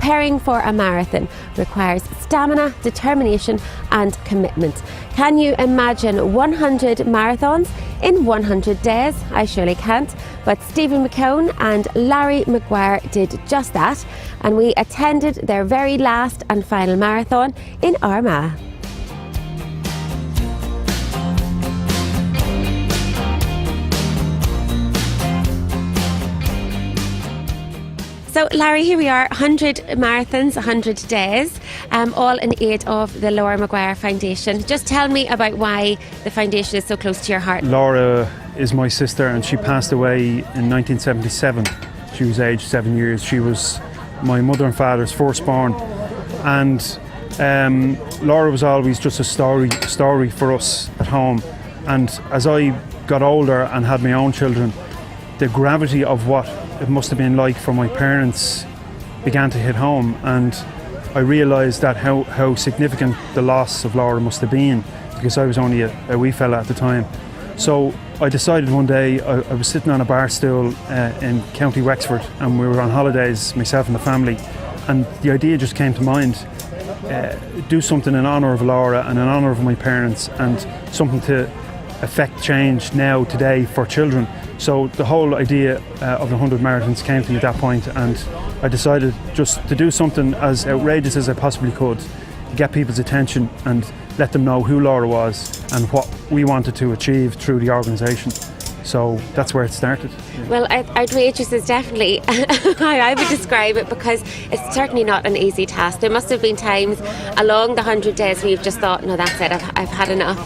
preparing for a marathon requires stamina, determination and commitment. Can you imagine 100 marathons in 100 days? I surely can't, but Stephen McKeown and Larry Maguire did just that, and we attended their very last and final marathon in Armagh. So Larry, here we are, 100 marathons, 100 days, all in aid of the Laura Maguire Foundation. Just tell me about why the foundation is so close to your heart. Laura is my sister and she passed away in 1977. She was aged 7 years. She was my mother and father's firstborn. And Laura was always just a story for us at home. And as I got older and had my own children, the gravity of what it must have been like for my parents began to hit home, and I realised that how significant the loss of Laura must have been, because I was only a wee fella at the time. So I decided one day, I was sitting on a bar stool in County Wexford, and we were on holidays, myself and the family, and the idea just came to mind, do something in honour of Laura and in honour of my parents, and something to affect change now, today, for children. So the whole idea of the 100 marathons came to me at that point, and I decided just to do something as outrageous as I possibly could to get people's attention and let them know who Laura was and what we wanted to achieve through the organisation. So that's where it started. Well, outrageous is definitely how I would describe it, because it's certainly not an easy task. There must have been times along the 100 days where you've just thought, no, that's it, I've had enough.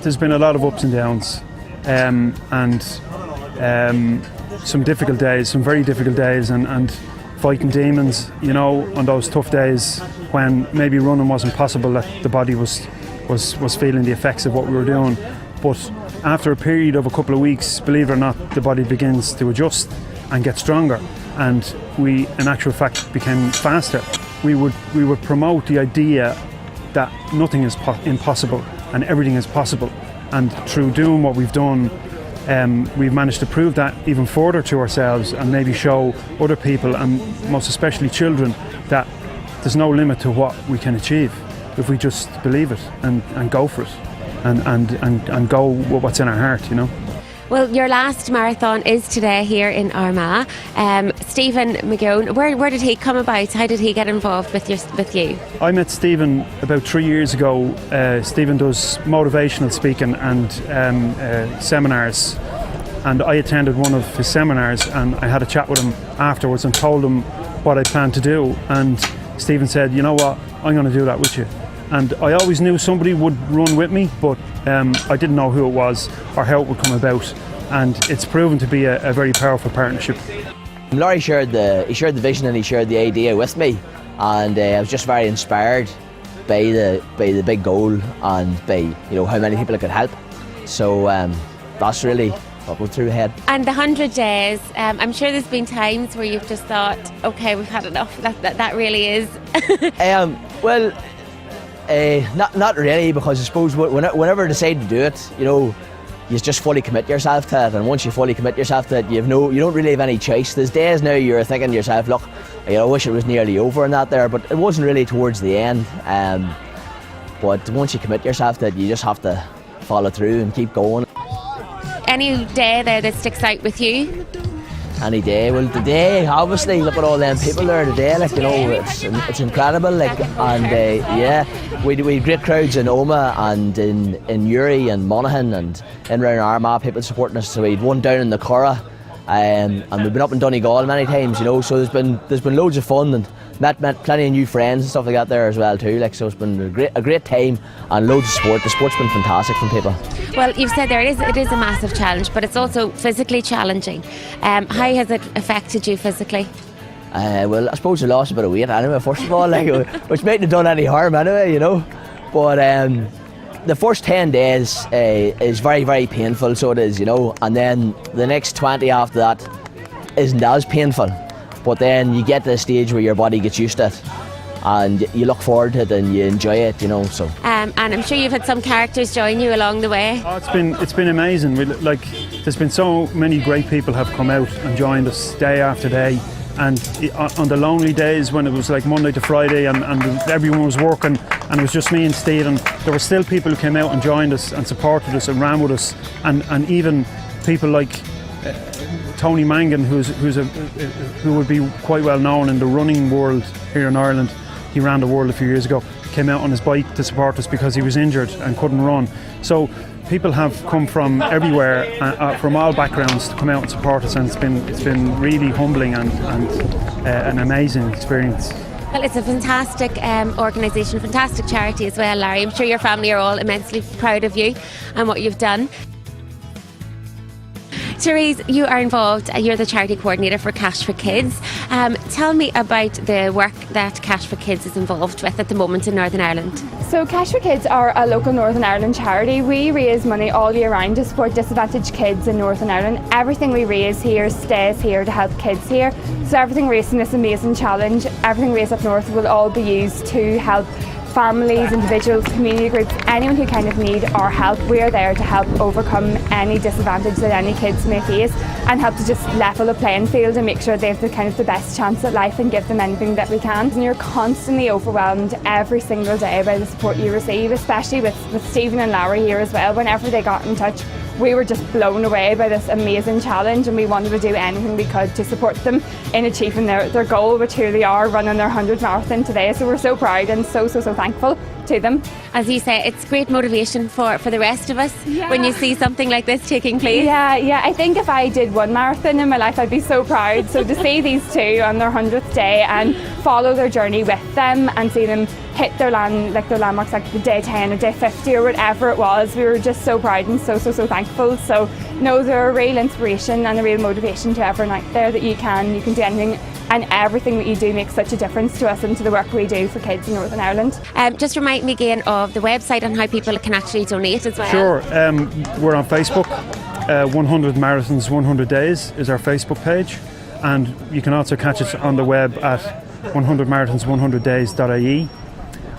There's been a lot of ups and downs. And some difficult days, some very difficult days, and fighting demons, you know, on those tough days when maybe running wasn't possible, that the body was feeling the effects of what we were doing. But after a period of a couple of weeks, believe it or not, the body begins to adjust and get stronger, and we in actual fact became faster. We would promote the idea that nothing is impossible and everything is possible. And through doing what we've done, we've managed to prove that even further to ourselves, and maybe show other people, and most especially children, that there's no limit to what we can achieve if we just believe it and go for it and go with what's in our heart, you know. Well, your last marathon is today here in Armagh. Stephen McKeown, where did he come about? How did he get involved with you? I met Stephen about 3 years ago. Stephen does motivational speaking and seminars, and I attended one of his seminars, and I had a chat with him afterwards and told him what I planned to do, and Stephen said, you know what, I'm going to do that with you. And I always knew somebody would run with me, but I didn't know who it was or how it would come about, and it's proven to be a very powerful partnership. Larry shared the vision and he shared the idea with me, and I was just very inspired by the big goal and by, you know, how many people it could help. So that's really what went through the head. And the 100 days, I'm sure there's been times where you've just thought, okay, we've had enough. That really is. Well. Not really, because I suppose whenever I decide to do it, you know, you just fully commit yourself to it, and once you fully commit yourself to it, you don't really have any choice. There's days now you're thinking to yourself, look, you know, I wish it was nearly over and that there, but it wasn't really towards the end. But once you commit yourself to it, you just have to follow through and keep going. Any day there that sticks out with you? Any day. Well, today, obviously, look at all them people there today, like, you know, it's incredible, like, and yeah, we had great crowds in Omagh and in Uri and Monaghan and in around Armagh, people supporting us. So we had one down in the Curragh, and we've been up in Donegal many times, you know, so there's been loads of fun, and met plenty of new friends and stuff like that there as well too, like, so it's been a great time and loads of support. The support's been fantastic from people. Well, you've said there it is a massive challenge, but it's also physically challenging. How has it affected you physically? Well, I suppose I lost a bit of weight anyway, first of all, like, which mightn't have done any harm anyway, you know, but the first 10 days is very, very painful, so it is, you know, and then the next 20 after that isn't as painful. But then you get to a stage where your body gets used to it, and you look forward to it and you enjoy it, you know. So. And I'm sure you've had some characters join you along the way. Oh, it's been amazing. There's been so many great people have come out and joined us day after day. And on the lonely days when it was like Monday to Friday and everyone was working and it was just me and Steve, and there were still people who came out and joined us and supported us and ran with us, and even people like Tony Mangan, who would be quite well known in the running world here in Ireland. He ran the world a few years ago, came out on his bike to support us because he was injured and couldn't run. So people have come from everywhere, from all backgrounds, to come out and support us, and it's been really humbling and an amazing experience. Well, it's a fantastic organisation, fantastic charity as well, Larry. I'm sure your family are all immensely proud of you and what you've done. Therese, you are involved, you're the charity coordinator for Cash for Kids. Tell me about the work that Cash for Kids is involved with at the moment in Northern Ireland. So Cash for Kids are a local Northern Ireland charity. We raise money all year round to support disadvantaged kids in Northern Ireland. Everything we raise here stays here to help kids here. So everything raised in this amazing challenge, everything raised up north will all be used to help families, individuals, community groups, anyone who kind of need our help. We're there to help overcome any disadvantage that any kids may face and help to just level the playing field and make sure they have the best chance at life and give them anything that we can. And you're constantly overwhelmed every single day by the support you receive, especially with Stephen and Larry here as well. Whenever they got in touch, we were just blown away by this amazing challenge, and we wanted to do anything we could to support them in achieving their goal, which here they are running their 100th marathon today. So we're so proud and so thankful to them. As you say, it's great motivation for the rest of us when you see something like this taking place. Yeah, I think if I did one marathon in my life, I'd be so proud. So to see these two on their 100th day and follow their journey with them and see them hit their landmarks like the day 10 or day 50 or whatever it was, we were just so proud and so thankful. So no, they're a real inspiration and a real motivation to everyone out there that you can do anything, and everything that you do makes such a difference to us and to the work we do for kids in Northern Ireland. Just remind me again of the website and how people can actually donate as well. Sure, we're on Facebook. 100 Marathons 100 Days is our Facebook page, and you can also catch us on the web at 100marathons100days.ie.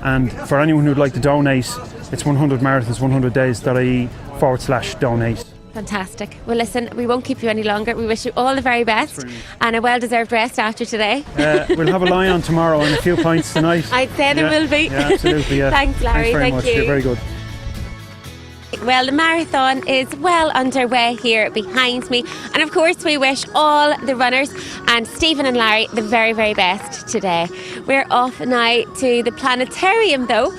And for anyone who'd like to donate, it's 100marathons100days.ie/donate. Fantastic. Well, listen, we won't keep you any longer. We wish you all the very best and a well-deserved rest after today. We'll have a lie on tomorrow and a few pints tonight. I'd say there will be. Yeah, absolutely. Yeah. Thanks, Larry. Thanks very much. You. You're very good. Well, the marathon is well underway here behind me, and of course we wish all the runners and Stephen and Larry the very, very best today. We're off now to the planetarium though.